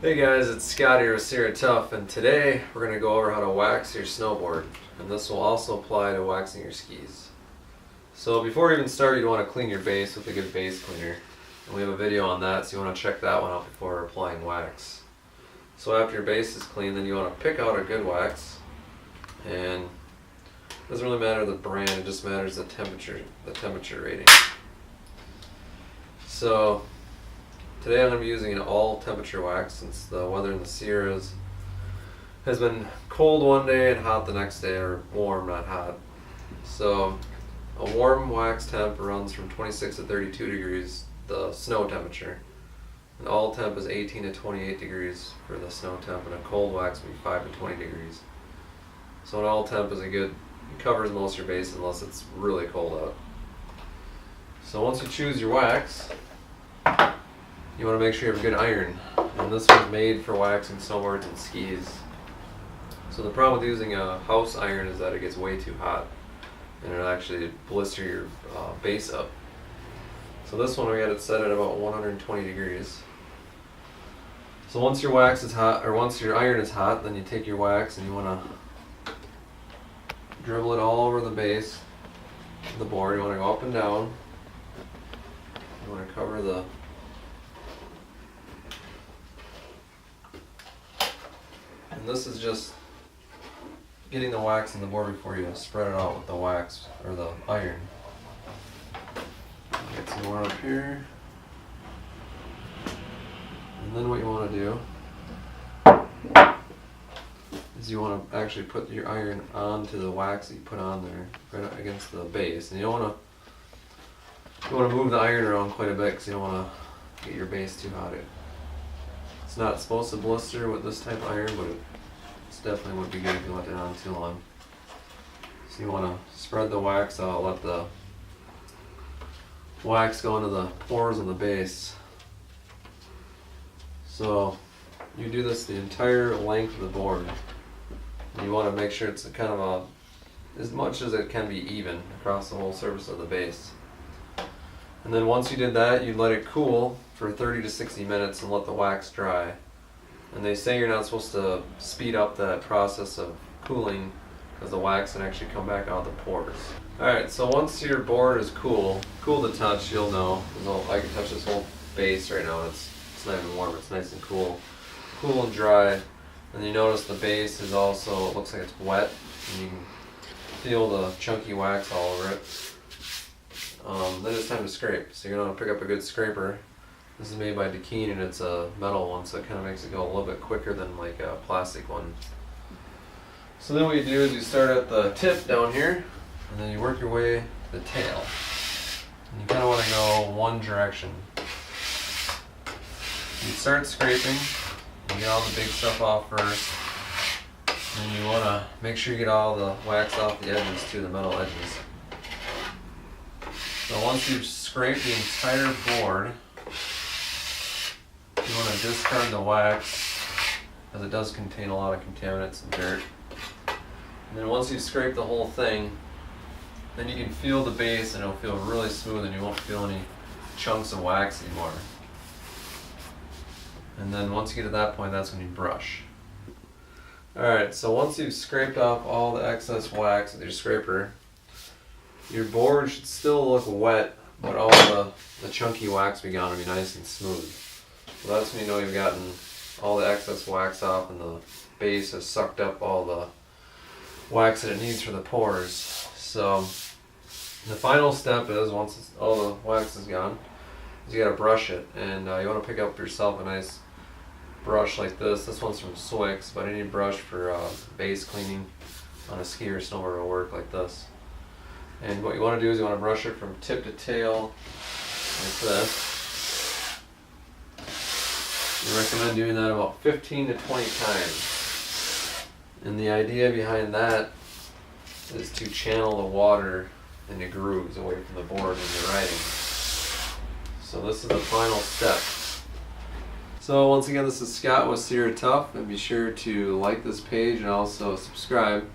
Hey guys, it's Scott here with Sierra Tough, and today we're going to go over how to wax your snowboard, and this will also apply to waxing your skis. So before you even start, you want to clean your base with a good base cleaner, and we have a video on that, so you want to check that one out before applying wax. So after your base is clean, then you want to pick out a good wax, and it doesn't really matter the brand, it just matters the temperature rating. So today I'm going to be using an all temperature wax since the weather in the Sierras has been cold one day and hot the next day, or warm, not hot. So a warm wax temp runs from 26 to 32 degrees, the snow temperature. An all temp is 18 to 28 degrees for the snow temp, and a cold wax would be 5 to 20 degrees. So an all temp is a good, it covers most of your base unless it's really cold out. So once you choose your wax, you want to make sure you have a good iron, and this was made for waxing snowboards and skis. So the problem with using a house iron is that it gets way too hot and it'll actually blister your base up. So this one we got it set at about 120 degrees. So once your wax is hot, or once your iron is hot, then you take your wax and you want to dribble it all over the base of the board. You want to go up and down. You want to cover the And this is just getting the wax in the board before you spread it out with the wax or the iron. Get some more up here. And then what you want to do is you want to actually put your iron onto the wax that you put on there, right against the base. And you want to move the iron around quite a bit because you don't want to get your base too hot. It's not supposed to blister with this type of iron, but it definitely would be good if you left it on too long. So you want to spread the wax out, let the wax go into the pores of the base. So you do this the entire length of the board. And you want to make sure it's kind of as much as it can be even across the whole surface of the base. And then once you did that, you let it cool for 30 to 60 minutes and let the wax dry. And they say you're not supposed to speed up that process of cooling because the wax can actually come back out of the pores. Alright, so once your board is cool to touch, you'll know. I can touch this whole base right now, it's not even warm, it's nice and cool. Cool and dry. And you notice the base is also, it looks like it's wet, and you can feel the chunky wax all over it. Then it's time to scrape. So you're going to pick up a good scraper. This is made by Dakeen, and it's a metal one, so it kind of makes it go a little bit quicker than like a plastic one. So then what you do is you start at the tip down here, and then you work your way to the tail. And you kind of want to go one direction. You start scraping, you get all the big stuff off first, and you want to make sure you get all the wax off the edges too, the metal edges. So once you've scraped the entire board, you want to discard the wax, as it does contain a lot of contaminants and dirt. And then once you've scraped the whole thing, then you can feel the base and it'll feel really smooth and you won't feel any chunks of wax anymore. And then once you get to that point, that's when you brush. Alright, so once you've scraped off all the excess wax with your scraper, your board should still look wet, but all the chunky wax we got will be nice and smooth. So that's when you know you've gotten all the excess wax off and the base has sucked up all the wax that it needs for the pores. So the final step is, once all the wax is gone, is you got to brush it. And you want to pick up yourself a nice brush like this. This one's from Swix, but any brush for base cleaning on a ski or snowboard will work like this. And what you want to do is you want to brush it from tip to tail like this. You recommend doing that about 15 to 20 times. And the idea behind that is to channel the water into grooves away from the board when you're riding. So this is the final step. So once again, this is Scott with Sierra Tough, and be sure to like this page and also subscribe.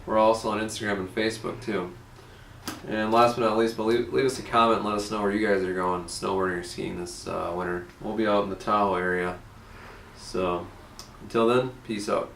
We're also on Instagram and Facebook too. And last but not least, leave us a comment and let us know where you guys are going snowboarding or skiing this winter. We'll be out in the Tahoe area So until then, peace out.